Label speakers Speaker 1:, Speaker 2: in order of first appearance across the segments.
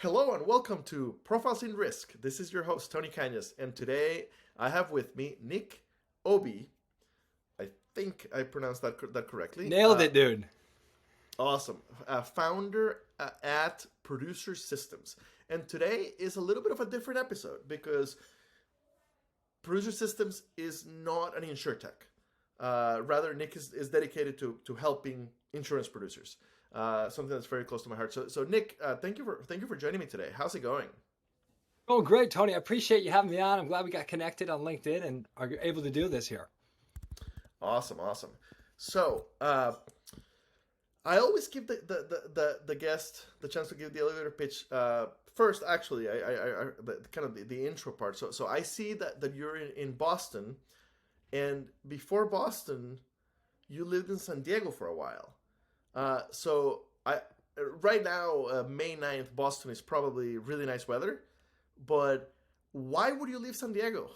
Speaker 1: Hello and welcome to Profiles in Risk. This is your host, Tony Cañas, and today I have with me Nick Aube. I think I pronounced that correctly.
Speaker 2: Nailed it, dude.
Speaker 1: Awesome. Founder at Producer Systems. And today is a little bit of a different episode because Producer Systems is not an insurtech. Rather, Nick is dedicated to helping insurance producers. Something that's very close to my heart. So Nick, thank you for joining me today. How's it going?
Speaker 2: Oh, great, Tony. I appreciate you having me on. I'm glad we got connected on LinkedIn and are able to do this here.
Speaker 1: Awesome. So I always give the guest the chance to give the elevator pitch first. Actually, I the intro part. So I see that you're in Boston, and before Boston, you lived in San Diego for a while. So right now, May 9th, Boston is probably really nice weather, but why would you leave San Diego?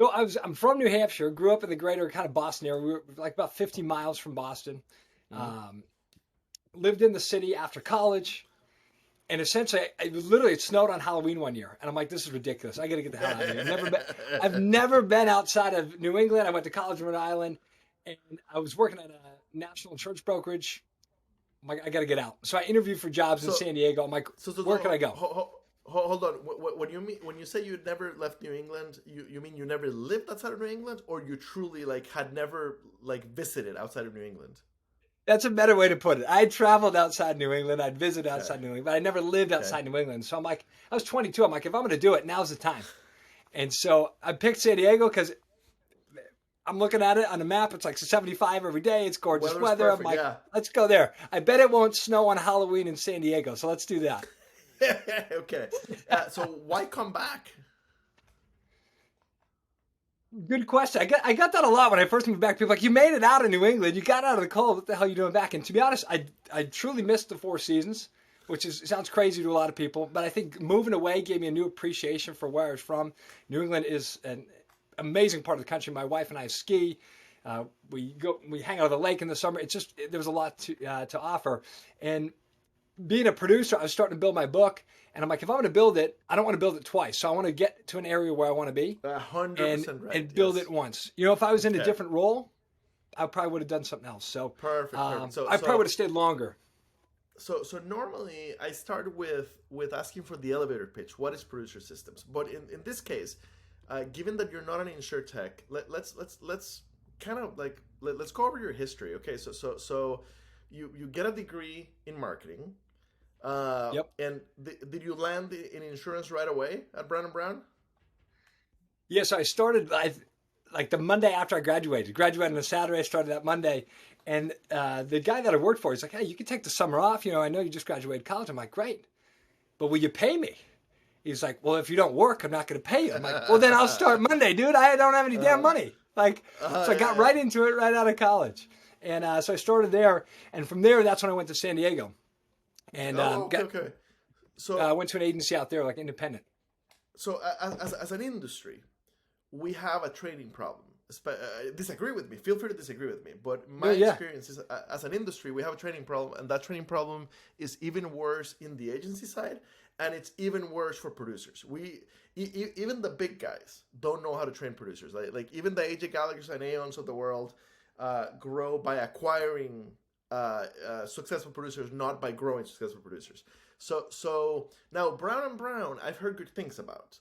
Speaker 2: No, I'm from New Hampshire, grew up in the greater kind of Boston area. We were like about 50 miles from Boston. Lived in the city after college. And essentially, it snowed on Halloween one year. And I'm like, this is ridiculous. I got to get the hell out of here. I've never been outside of New England. I went to college in Rhode Island. And I was working at a national insurance brokerage. I'm like, I got to get out. So I interviewed for jobs in San Diego. I'm like, where can I go?
Speaker 1: Hold on. When you say you never left New England, you mean you never lived outside of New England, or you truly had never visited outside of New England?
Speaker 2: That's a better way to put it. I traveled outside New England. I'd visited outside New England, but I never lived outside New England. So I'm like, I was 22. I'm like, if I'm going to do it, now's the time. And so I picked San Diego because I'm looking at it on the map. It's like 75 every day. It's gorgeous weather.
Speaker 1: Perfect,
Speaker 2: I'm like, let's go there. I bet it won't snow on Halloween in San Diego. So let's do that.
Speaker 1: Okay. So why come back?
Speaker 2: Good question. I got that a lot when I first moved back. People are like, you made it out of New England. You got out of the cold. What the hell are you doing back? And to be honest, I truly missed the Four Seasons, which sounds crazy to a lot of people. But I think moving away gave me a new appreciation for where I was from. New England is an amazing part of the country. My wife and I ski. We hang out at the lake in the summer. It's just there was a lot to offer. And being a producer, I was starting to build my book. And I'm like, if I'm going to build it, I don't want to build it twice. So I want to get to an area where I want to be
Speaker 1: 100% right,
Speaker 2: and build it once. If I was in a different role, I probably would have done something else. So
Speaker 1: perfect.
Speaker 2: I probably would have stayed longer.
Speaker 1: So normally I start with asking for the elevator pitch. What is Producer Systems? But in this case, given that you're not an insurtech, let's kind of let's go over your history. Okay, so you get a degree in marketing.
Speaker 2: Yep.
Speaker 1: And did you land in insurance right away at Brown & Brown?
Speaker 2: Yes, I started like the Monday after I graduated. Graduated on a Saturday, I started that Monday. And the guy that I worked for, he's like, hey, you can take the summer off. I know you just graduated college. I'm like, great. But will you pay me? He's like, well, if you don't work, I'm not going to pay you. I'm like, well, then I'll start Monday, dude. I don't have any damn money. So I got right into it right out of college. And so I started there. And from there, that's when I went to San Diego. And
Speaker 1: okay. So
Speaker 2: I went to an agency out there, like independent.
Speaker 1: So as an industry, we have a training problem. Disagree with me. Feel free to disagree with me. But my experience is, as an industry, we have a training problem, and that training problem is even worse in the agency side, and it's even worse for producers. Even the big guys don't know how to train producers. Like even the AJ Gallagher's and Aons of the world grow by acquiring successful producers, not by growing successful producers. So now Brown & Brown, I've heard good things about.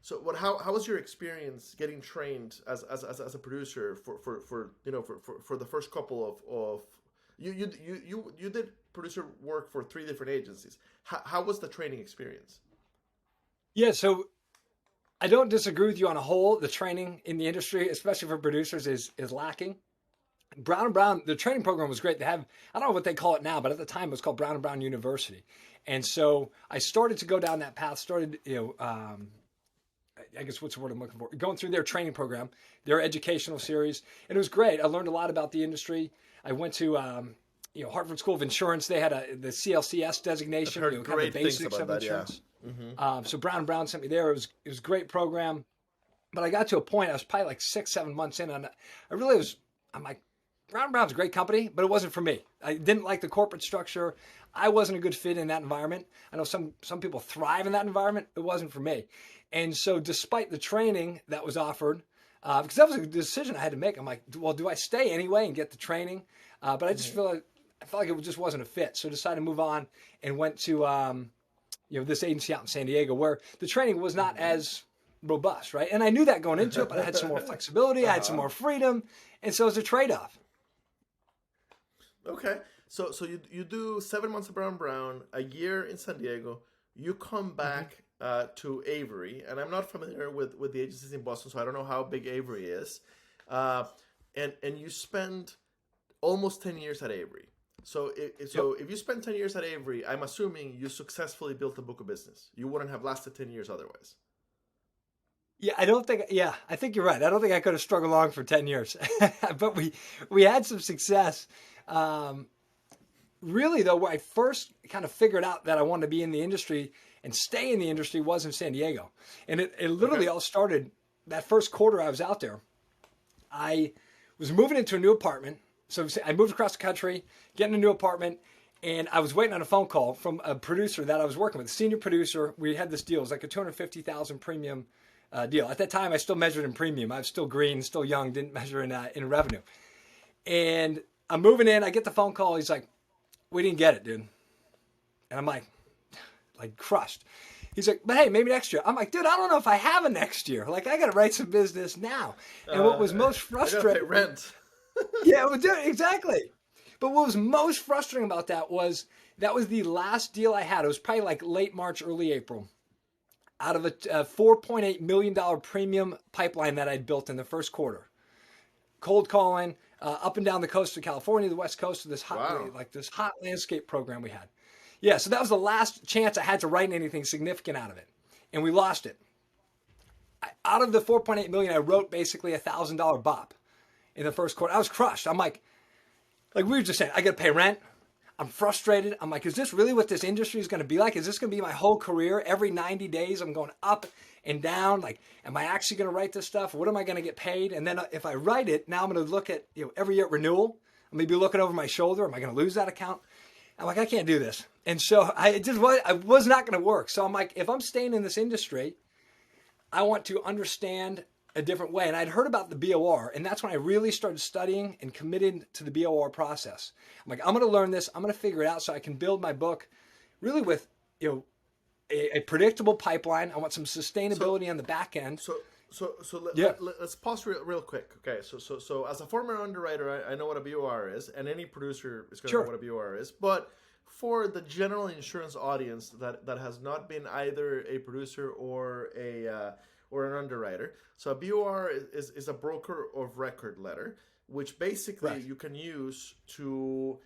Speaker 1: So how was your experience getting trained as a producer for the first couple of you did producer work for 3 different agencies. How was the training experience?
Speaker 2: Yeah, so I don't disagree with you on a whole. The training in the industry, especially for producers, is lacking. Brown & Brown, the training program was great. They have, I don't know what they call it now, but at the time it was called Brown & Brown University. And so I started to go down that path, I guess what's the word I'm looking for? Going through their training program, their educational series. And it was great. I learned a lot about the industry. I went to, Hartford School of Insurance. They had the CLCS designation,
Speaker 1: I've heard
Speaker 2: kind of the basics of insurance.
Speaker 1: Yeah. Mm-hmm.
Speaker 2: So Brown & Brown sent me there. It was a great program. But I got to a point, I was probably like 6-7 months in, and I'm like, Brown & Brown's a great company, but it wasn't for me. I didn't like the corporate structure. I wasn't a good fit in that environment. I know some people thrive in that environment. It wasn't for me. And so despite the training that was offered, because that was a decision I had to make. I'm like, well, do I stay anyway and get the training? But I just felt like it just wasn't a fit. So I decided to move on and went to this agency out in San Diego where the training was not as robust, right? And I knew that going into it, but I had some more flexibility. I had some more freedom. And so it was a trade-off.
Speaker 1: Okay. So you do 7 months of Brown Brown, a year in San Diego. You come back to Avery, and I'm not familiar with the agencies in Boston, so I don't know how big Avery is. And you spend almost 10 years at Avery. So if you spend 10 years at Avery, I'm assuming you successfully built a book of business. You wouldn't have lasted 10 years otherwise.
Speaker 2: Yeah, I think you're right. I don't think I could have struggled along for 10 years, but we had some success. Really though, where I first kind of figured out that I wanted to be in the industry and stay in the industry was in San Diego. And it literally all started that first quarter I was out there. I was moving into a new apartment. So I moved across the country, getting a new apartment, and I was waiting on a phone call from a producer that I was working with, a senior producer. We had this deal. It was like a $250,000 premium deal. At that time, I still measured in premium. I was still green, still young, didn't measure in revenue. And I'm moving in. I get the phone call. He's like, we didn't get it, dude. And I'm like crushed. He's like, but hey, maybe next year. I'm like, dude, I don't know if I have a next year. Like, I got to write some business now. And what was most frustrating.
Speaker 1: I got to pay rent.
Speaker 2: Yeah, exactly. But what was most frustrating about that was the last deal I had. It was probably like late March, early April. Out of a $4.8 million premium pipeline that I'd built in the first quarter. Cold calling up and down the coast of California, the west coast of this hot landscape program we had. Yeah, so that was the last chance I had to write anything significant out of it. And we lost it. Out of the $4.8 million, I wrote basically $1,000 BOP in the first quarter. I was crushed. I'm like we were just saying, I got to pay rent. I'm frustrated. I'm like, is this really what this industry is going to be like? Is this going to be my whole career? Every 90 days, I'm going up and down. Like, am I actually going to write this stuff? What am I going to get paid? And then if I write it, now I'm going to look at, every year at renewal. I'm going to be looking over my shoulder. Am I going to lose that account? I'm like, I can't do this. And so I was not going to work. So I'm like, if I'm staying in this industry, I want to understand a different way. And I'd heard about the BOR, and that's when I really started studying and committed to the BOR process. I'm like, I'm going to learn this. I'm going to figure it out so I can build my book really with, a predictable pipeline. I want some sustainability on the back end.
Speaker 1: Let's pause real quick. Okay, so as a former underwriter, I know what a BOR is, and any producer is going to know what a BOR is. But for the general insurance audience that has not been either a producer or an underwriter, so a BOR is a broker of record letter, which basically you can use to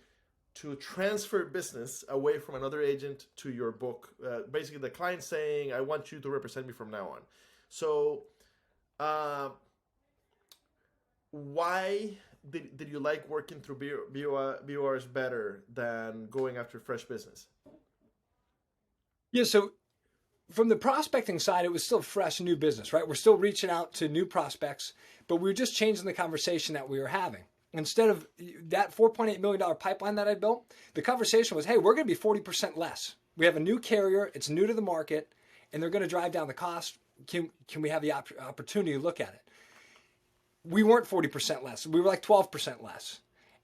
Speaker 1: transfer business away from another agent to your book. Basically, the client saying, "I want you to represent me from now on." So. Why did you like working through BORs better than going after fresh business?
Speaker 2: Yeah, so from the prospecting side, it was still fresh new business, right? We're still reaching out to new prospects, but we were just changing the conversation that we were having. Instead of that $4.8 million pipeline that I built, the conversation was, hey, we're going to be 40% less. We have a new carrier, it's new to the market, and they're going to drive down the cost. Can we have the opportunity to look at it? We weren't 40% less. We were like 12% less.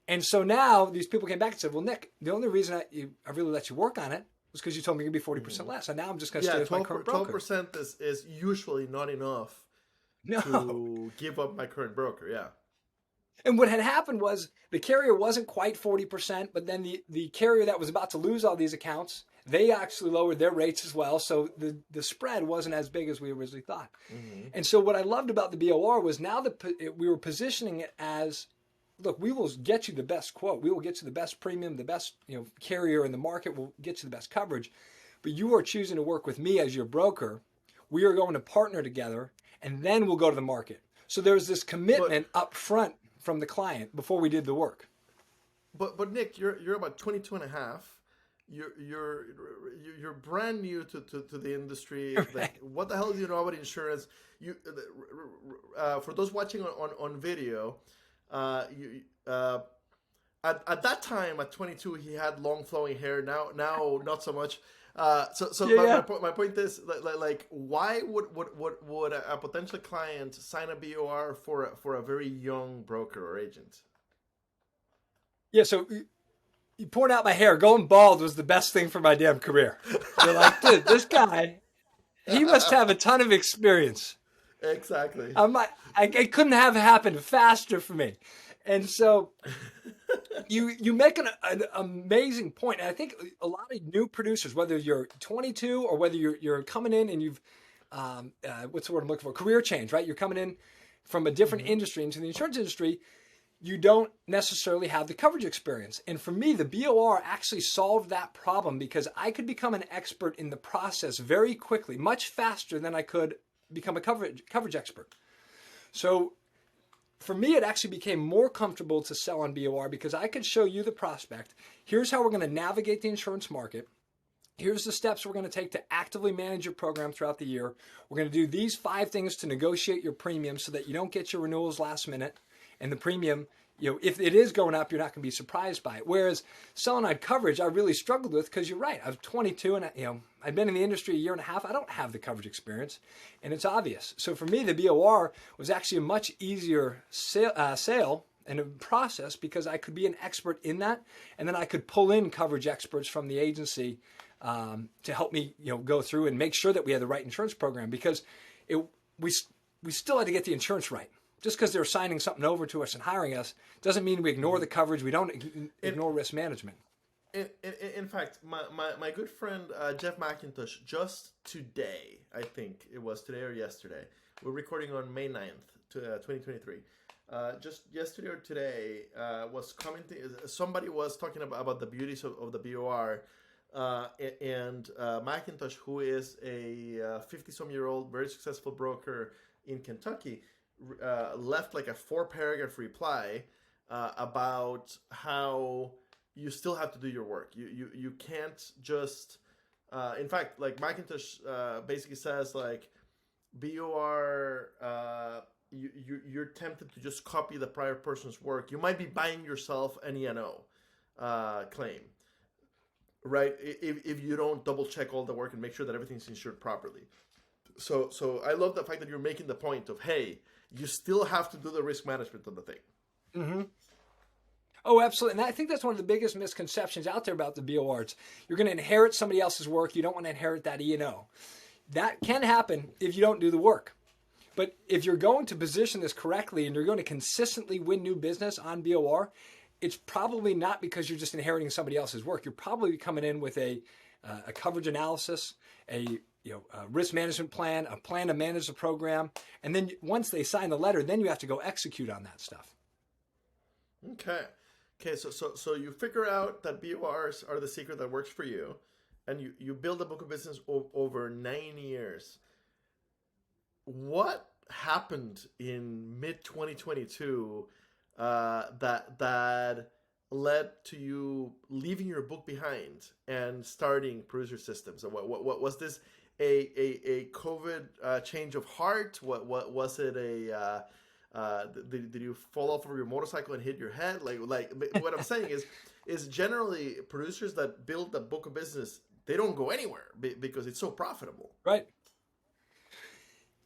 Speaker 2: And so now these people came back and said, well, Nick, the only reason I really let you work on it was because you told me you're going to be 40% less. And now I'm just going to stay with my current broker.
Speaker 1: 12% is usually not enough to give up my current broker. Yeah.
Speaker 2: And what had happened was the carrier wasn't quite 40%, but then the carrier that was about to lose all these accounts, they actually lowered their rates as well. So the spread wasn't as big as we originally thought. Mm-hmm. And so what I loved about the BOR was now that we were positioning it as, look, we will get you the best quote. We will get you the best premium, the best carrier in the market. We'll get you the best coverage. But you are choosing to work with me as your broker. We are going to partner together, and then we'll go to the market. So there was this commitment up front from the client before we did the work.
Speaker 1: But Nick, you're about 22 and a half. You're brand new to the industry.
Speaker 2: Right.
Speaker 1: Like, what the hell do you know about insurance? For those watching on video, at that time, at 22, he had long flowing hair. Now not so much. My point is like why would a potential client sign a BOR for a very young broker or agent?
Speaker 2: Yeah, so you poured out my hair. Going bald was the best thing for my damn career. You're like, dude, this guy, he must have a ton of experience.
Speaker 1: Exactly.
Speaker 2: It couldn't have happened faster for me. And so you make an amazing point. And I think a lot of new producers, whether you're 22 or whether you're coming in and you've, what's the word I'm looking for? Career change, right? You're coming in from a different industry into the insurance industry. You don't necessarily have the coverage experience. And for me, the BOR actually solved that problem because I could become an expert in the process very quickly, much faster than I could become a coverage expert. So for me, it actually became more comfortable to sell on BOR because I could show you the prospect. Here's how we're going to navigate the insurance market. Here's the steps we're going to take to actively manage your program throughout the year. We're going to do these 5 things to negotiate your premium so that you don't get your renewals last minute. And the premium, if it is going up, you're not going to be surprised by it. Whereas selling on coverage, I really struggled with because you're right. I'm 22 and I've been in the industry a year and a half. I don't have the coverage experience, and it's obvious. So for me, the BOR was actually a much easier sale and a process because I could be an expert in that, and then I could pull in coverage experts from the agency to help me, go through and make sure that we had the right insurance program because we still had to get the insurance right. Just because they're signing something over to us and hiring us doesn't mean we ignore the coverage. We don't ignore risk management.
Speaker 1: In fact, my good friend Jeff McIntosh, just today, I think it was today or yesterday, we're recording on May 9th, 2023. Just yesterday or today, was commenting, somebody was talking about the beauties of the BOR, and McIntosh, who is a 50-some-year-old, very successful broker in Kentucky, left like a 4-paragraph reply about how you still have to do your work. You can't just in fact, like McIntosh basically says like BOR, you're tempted to just copy the prior person's work. You might be buying yourself an E&O claim, right? If you don't double check all the work and make sure that everything's insured properly. So I love the fact that you're making the point of, hey, you still have to do the risk management of the thing.
Speaker 2: Mm-hmm. Oh, absolutely. And I think that's one of the biggest misconceptions out there about the BORs. You're going to inherit somebody else's work. You don't want to inherit that E&O. That can happen if you don't do the work. But if you're going to position this correctly and you're going to consistently win new business on BOR, it's probably not because you're just inheriting somebody else's work. You're probably coming in with a coverage analysis, a risk management plan, a plan to manage the program. And then once they sign the letter, then you have to go execute on that stuff.
Speaker 1: Okay. So you figure out that BORs are the secret that works for you, and you build a book of business over 9 years. What happened in mid-2022 that led to you leaving your book behind and starting Producer Systems? What was this a COVID change of heart? What was it did you fall off of your motorcycle and hit your head? Like what I'm saying is generally producers that build a book of business, they don't go anywhere because it's so profitable.
Speaker 2: Right.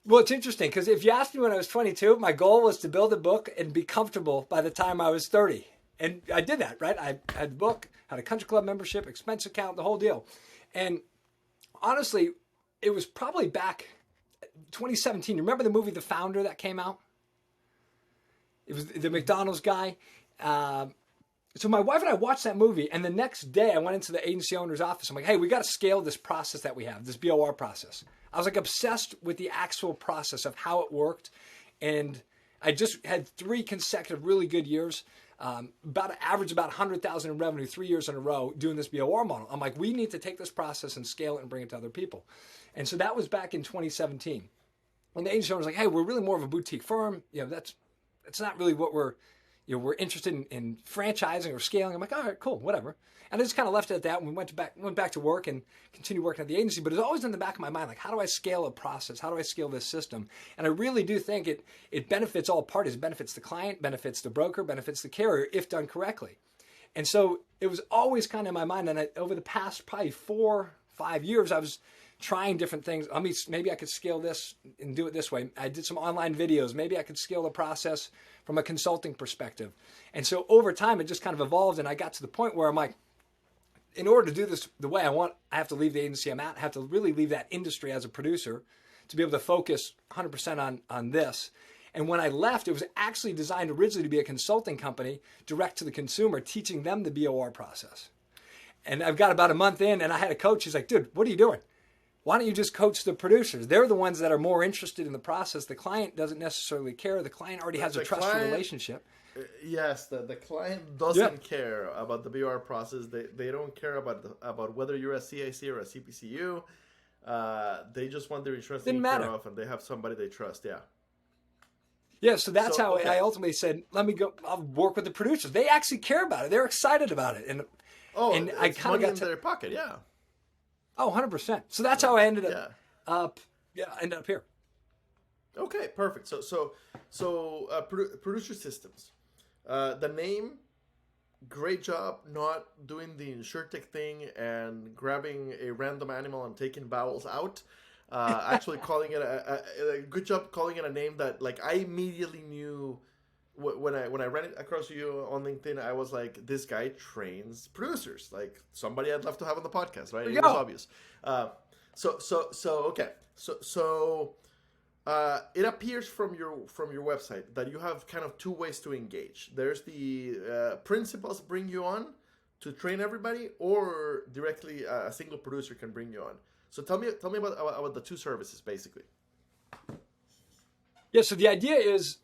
Speaker 2: Well, it's interesting because if you asked me when I was 22, my goal was to build a book and be comfortable by the time I was 30. And I did that, right? I had a book, had a country club membership, expense account, the whole deal. And honestly, it was probably back 2017. You remember the movie The Founder that came out? It was the McDonald's guy. So my wife and I watched that movie, and the next day I went into the agency owner's office. I'm like, hey, we got to scale this process that we have, this BOR process. I was like obsessed with the actual process of how it worked. And I just had 3 consecutive really good years, average about 100,000 in revenue 3 years in a row doing this BOR model. I'm like, we need to take this process and scale it and bring it to other people. And so that was back in 2017. And the agency owner was like, hey, we're really more of a boutique firm. That's not really what we're interested in franchising or scaling. I'm like, all right, cool, whatever. And I just kind of left it at that. And we went back to work and continued working at the agency. But it's always in the back of my mind, like, how do I scale a process? How do I scale this system? And I really do think it benefits all parties. It benefits the client, benefits the broker, benefits the carrier if done correctly. And so it was always kind of in my mind. And over the past probably 4-5 years, I was trying different things. I mean, maybe I could scale this and do it this way. I did some online videos. Maybe I could scale the process from a consulting perspective. And so over time, it just kind of evolved. And I got to the point where I'm like, in order to do this the way I want, I have to leave the agency I'm at. I have to really leave that industry as a producer to be able to focus 100% on this. And when I left, it was actually designed originally to be a consulting company direct to the consumer, teaching them the BOR process. And I've got about a month in, and I had a coach. He's like, dude, what are you doing? Why don't you just coach the producers? They're the ones that are more interested in the process. The client doesn't necessarily care. The client already has a trustful relationship.
Speaker 1: Yes, the client doesn't care about the BOR process. They don't care about whether you're a CIC or a CPCU. They just want their insurance taken care of, and they have somebody they trust. Yeah.
Speaker 2: Yeah, so that's how I ultimately said, let me go. I'll work with the producers. They actually care about it. They're excited about it. And I kind of got
Speaker 1: in their pocket, yeah.
Speaker 2: Oh, 100%. So that's how I ended up here.
Speaker 1: Okay, perfect. So producer systems. The name, great job not doing the InsurTech thing and grabbing a random animal and taking vowels out. Actually calling it a good job calling it a name that, like, I immediately knew when I ran it across you on LinkedIn. I was like, this guy trains producers, like somebody I'd love to have on the podcast, right? It was obvious. It appears from your website that you have kind of two ways to engage. There's the principals bring you on to train everybody, or directly a single producer can bring you on. So tell me about the two services, basically.
Speaker 2: Yeah, so the idea is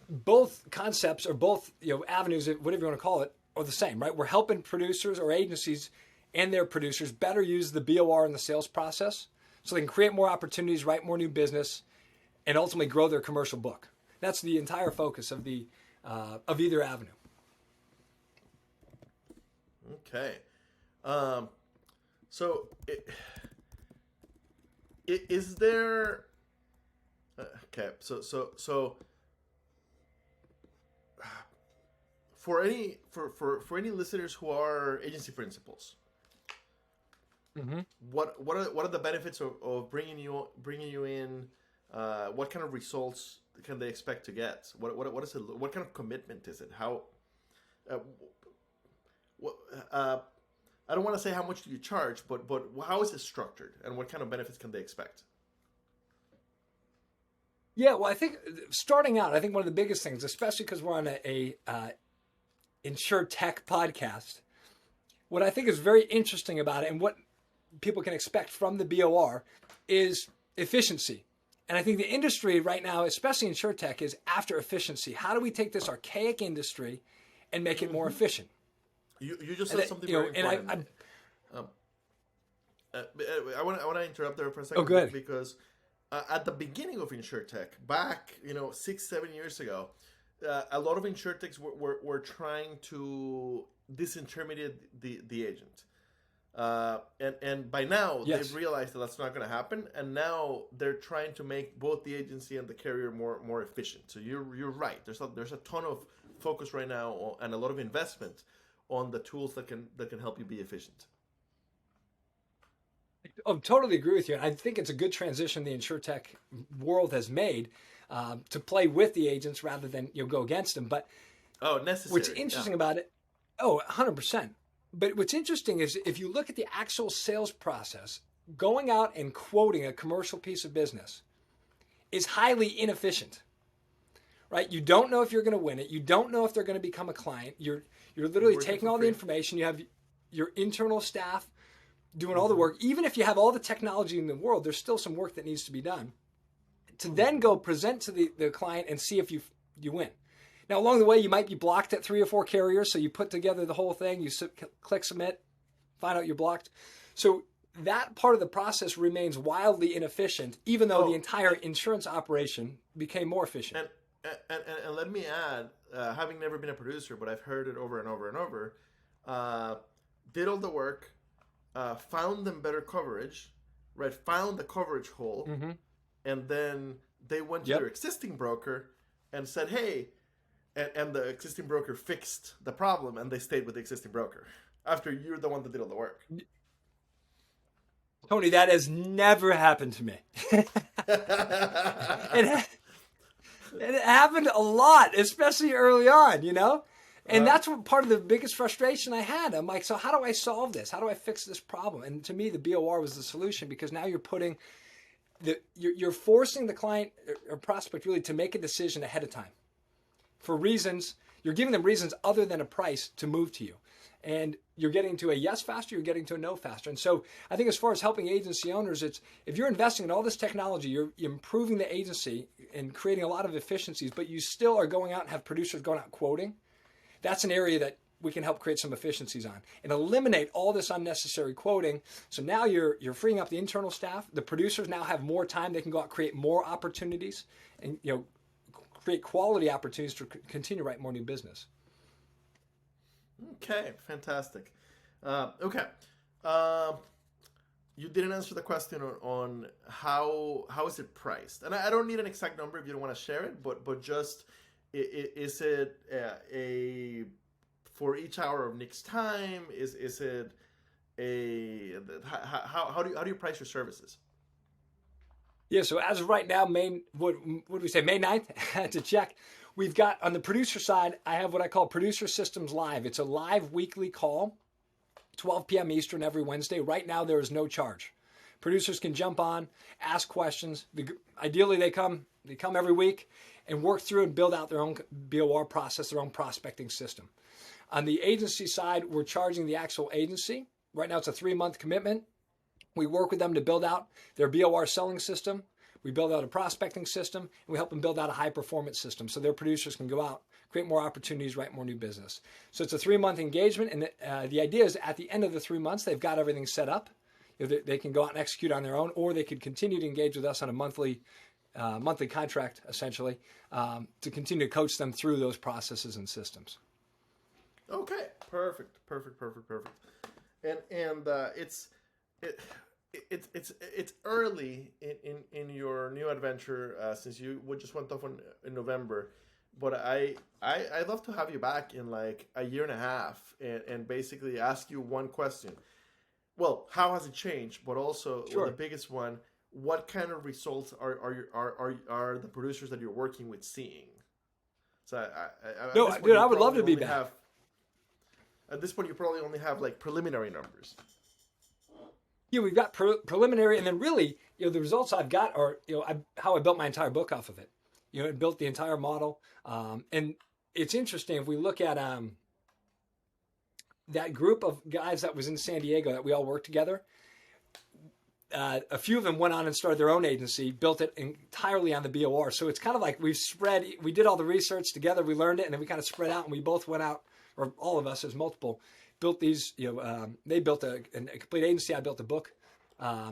Speaker 2: both concepts, or both avenues, whatever you want to call it, are the same, right? We're helping producers or agencies and their producers better use the BOR in the sales process so they can create more opportunities, write more new business, and ultimately grow their commercial book. That's the entire focus of the of either avenue.
Speaker 1: Okay. So is there okay, so for any listeners who are agency principals, mm-hmm. what are the benefits of bringing you in? What kind of results can they expect to get? What is it? What kind of commitment is it? How? I don't want to say how much do you charge, but how is it structured, and what kind of benefits can they expect?
Speaker 2: Yeah, well, I think starting out, I think one of the biggest things, especially because we're on a InsurTech podcast, what I think is very interesting about it and what people can expect from the BOR is efficiency. And I think the industry right now, especially InsurTech, is after efficiency. How do we take this archaic industry and make it more efficient?
Speaker 1: You just said something very important. I want to interrupt there for a second.
Speaker 2: Oh, good.
Speaker 1: Because at the beginning of InsurTech, back 6-7 years ago, a lot of InsurTechs were trying to disintermediate the agent. And by now, they've realized that that's not going to happen, and now they're trying to make both the agency and the carrier more efficient. So you're right. There's a ton of focus right now and a lot of investment on the tools that can help you be efficient.
Speaker 2: I totally agree with you. And I think it's a good transition the InsurTech world has made to play with the agents rather than go against them. But
Speaker 1: necessary.
Speaker 2: What's interesting about it, 100%. But what's interesting is if you look at the actual sales process, going out and quoting a commercial piece of business is highly inefficient, right? You don't know if you're going to win it. You don't know if they're going to become a client. You're literally taking all the information. You have your internal staff doing all the work. Even if you have all the technology in the world, there's still some work that needs to be done to then go present to the client and see if you win. Now, along the way, you might be blocked at 3 or 4 carriers, so you put together the whole thing, you click submit, find out you're blocked. So that part of the process remains wildly inefficient, even though the entire insurance operation became more efficient.
Speaker 1: And let me add, having never been a producer, but I've heard it over and over and over, did all the work, found them better coverage, right? Found the coverage hole, and then they went to their existing broker and said, hey, and the existing broker fixed the problem, and they stayed with the existing broker after you're the one that did all the work.
Speaker 2: Tony, that has never happened to me. It happened a lot, especially early on, you know? And that's what part of the biggest frustration I had. I'm like, so how do I solve this? How do I fix this problem? And to me, the BOR was the solution, because now you're putting you're forcing the client or prospect really to make a decision ahead of time for reasons. You're giving them reasons other than a price to move to you. And you're getting to a yes faster, you're getting to a no faster. And so I think as far as helping agency owners, it's if you're investing in all this technology, you're improving the agency and creating a lot of efficiencies, but you still are going out and have producers going out quoting. That's an area that we can help create some efficiencies on and eliminate all this unnecessary quoting. So now you're freeing up the internal staff. The producers now have more time. They can go out and create more opportunities and create quality opportunities to continue to write more new business.
Speaker 1: Okay, fantastic. Okay. You didn't answer the question on how is it priced, and I don't need an exact number if you don't want to share it, but just is it a for each hour of Nick's time? Is it how do you price your services?
Speaker 2: Yeah, so as of right now, what do we say, May 9th, to check. We've got, on the producer side, I have what I call Producer Systems Live. It's a live weekly call, 12 p.m. Eastern every Wednesday. Right now, there is no charge. Producers can jump on, ask questions. Ideally, they come every week and work through and build out their own BOR process, their own prospecting system. On the agency side, we're charging the actual agency. Right now, it's a 3-month commitment. We work with them to build out their BOR selling system. We build out a prospecting system, and we help them build out a high-performance system so their producers can go out, create more opportunities, write more new business. So it's a 3-month engagement, and the idea is at the end of the 3 months, they've got everything set up. They can go out and execute on their own, or they could continue to engage with us on a monthly contract, essentially, to continue to coach them through those processes and systems.
Speaker 1: Okay, perfect. And it's early in your new adventure since you just went off in November, but I'd love to have you back in like a year and a half and basically ask you one question. Well, how has it changed? But also,
Speaker 2: sure.
Speaker 1: The biggest one: what kind of results are the producers that you're working with seeing? So
Speaker 2: I would love to be back.
Speaker 1: At this point, you probably only have like preliminary numbers.
Speaker 2: Yeah, we've got preliminary, and then really, the results I've got are, how I built my entire book off of it. I built the entire model, and it's interesting if we look at that group of guys that was in San Diego that we all worked together. A few of them went on and started their own agency, built it entirely on the BOR. So it's kind of like we did all the research together, we learned it, and then we kind of spread out, and we both went out, or all of us as multiple. Built these, they built a complete agency. I built a book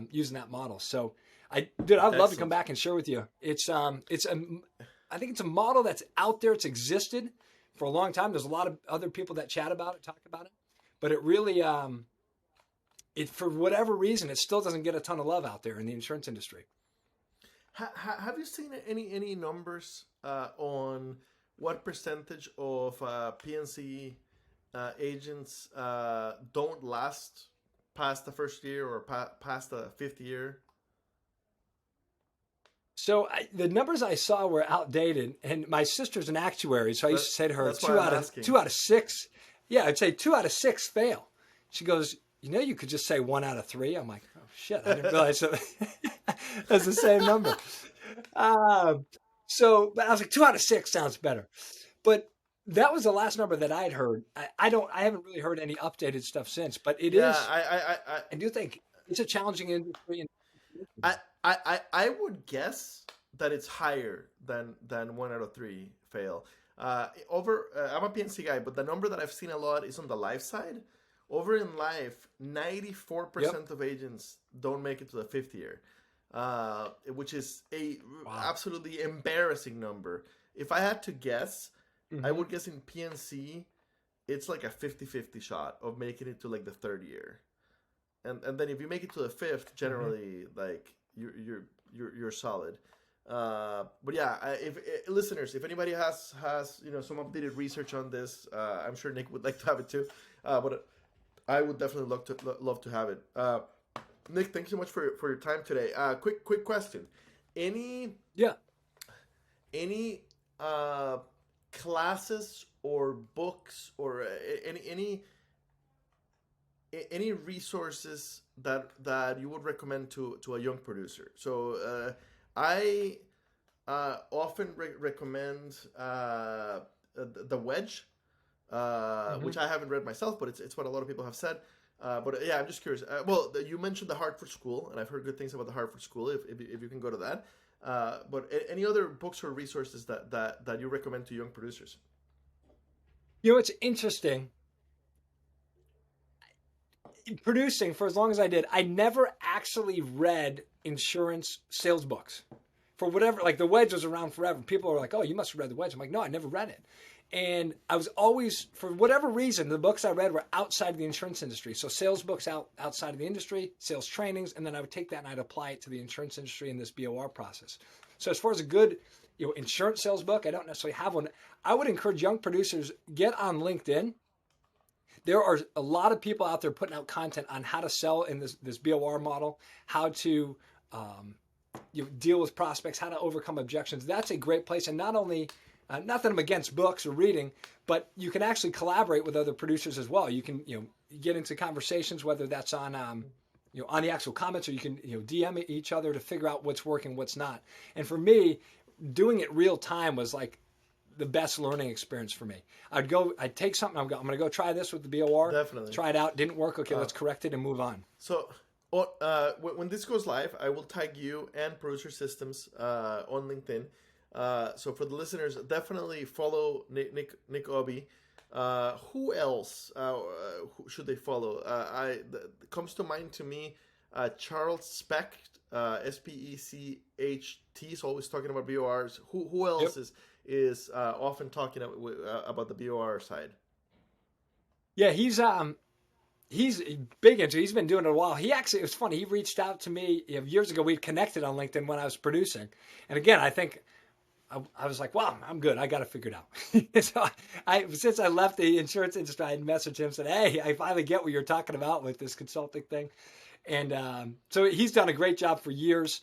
Speaker 2: using that model. So I'd love to come back and share with you. I think it's a model that's out there. It's existed for a long time. There's a lot of other people that chat about it, talk about it, but it really, for whatever reason, it still doesn't get a ton of love out there in the insurance industry.
Speaker 1: Have you seen any numbers on what percentage of P&C agents don't last past the first year or past the 5th year?
Speaker 2: So the numbers I saw were outdated, and my sister's an actuary, so I used to say to her, 2 out of 6. Yeah, I'd say 2 out of 6 fail. She goes, you could just say 1 out of 3. I'm like, oh shit, I didn't realize that's the same number. But I was like, 2 out of 6 sounds better. But that was the last number that I had heard. I haven't really heard any updated stuff since, but it is. I do think it's a challenging industry.
Speaker 1: I would guess that it's higher than 1 out of 3 fail. I'm a P&C guy, but the number that I've seen a lot is on the life side. Over in life, 94% of agents don't make it to the 5th year, which is absolutely embarrassing number. If I had to guess, I would guess in PNC, it's like a 50-50 shot of making it to like the 3rd year, and then if you make it to the 5th, generally like you're solid. But yeah, if listeners, if anybody has some updated research on this, I'm sure Nick would like to have it too. But I would definitely love to have it. Nick, thanks so much for your time today. Quick question: any
Speaker 2: Yeah.
Speaker 1: any classes or books or any resources that you would recommend to a young producer? So I often recommend The Wedge, which I haven't read myself, but it's what a lot of people have said. But yeah, I'm just curious. Well, you mentioned the Hartford School, and I've heard good things about the Hartford School. If you can go to that, but any other books or resources that you recommend to young producers?
Speaker 2: It's interesting. Producing for as long as I did, I never actually read insurance sales books. For whatever, like The Wedge was around forever. People are like, "Oh, you must have read The Wedge." I'm like, "No, I never read it." And I was always, for whatever reason, the books I read were outside of the insurance industry. So sales books outside of the industry, sales trainings, and then I would take that and I'd apply it to the insurance industry in this BOR process. So as far as a good insurance sales book, I don't necessarily have one. I would encourage young producers, get on LinkedIn. There are a lot of people out there putting out content on how to sell in this BOR model, how to deal with prospects, how to overcome objections. That's a great place. And not only, not that I'm against books or reading, but you can actually collaborate with other producers as well. You can get into conversations, whether that's on on the actual comments, or you can DM each other to figure out what's working, what's not. And for me, doing it real time was like the best learning experience for me. I'd take something, I'm going to go try this with the BOR.
Speaker 1: Definitely.
Speaker 2: Try it out. Didn't work. Okay, let's correct it and move on.
Speaker 1: So when this goes live, I will tag you and Producer Systems on LinkedIn. So for the listeners, definitely follow Nick Aube. Who else who should they follow? Comes to mind to me, Charles Specht, Specht. Is always talking about BORs. Who else is often talking about the BOR side?
Speaker 2: Yeah, he's big into it. He's been doing it a while. It was funny. He reached out to me years ago. We'd connected on LinkedIn when I was producing. And again, I think I was like, wow, I'm good. I got to figure it out. So since I left the insurance industry, I had messaged him and said, hey, I finally get what you're talking about with this consulting thing. And so he's done a great job for years.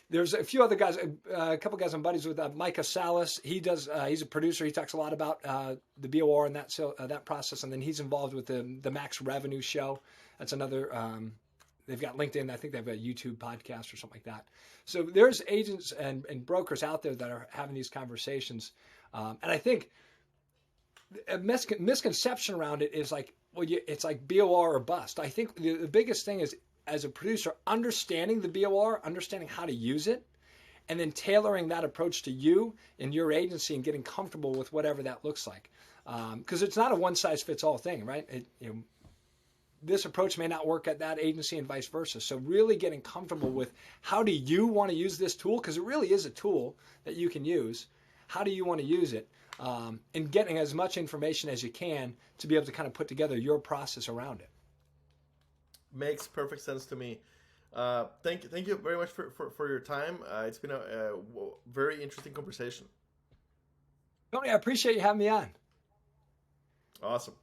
Speaker 2: There's a few other guys, a couple guys I'm buddies with. Micah Salas, he's a producer. He talks a lot about the BOR and that process, and then he's involved with the Max Revenue Show. That's another. They've got LinkedIn. I think they have a YouTube podcast or something like that. So there's agents and brokers out there that are having these conversations, and I think a misconception around it is like, well, it's like BOR or bust. I think the biggest thing is, as a producer, understanding the BOR, understanding how to use it, and then tailoring that approach to you and your agency and getting comfortable with whatever that looks like. Because it's not a one-size-fits-all thing, right? This approach may not work at that agency and vice versa. So really getting comfortable with how do you want to use this tool, because it really is a tool that you can use. How do you want to use it? And getting as much information as you can to be able to kind of put together your process around it.
Speaker 1: Makes perfect sense to me. Thank you very much for your time. It's been a very interesting conversation.
Speaker 2: Tony, I appreciate you having me on.
Speaker 1: Awesome.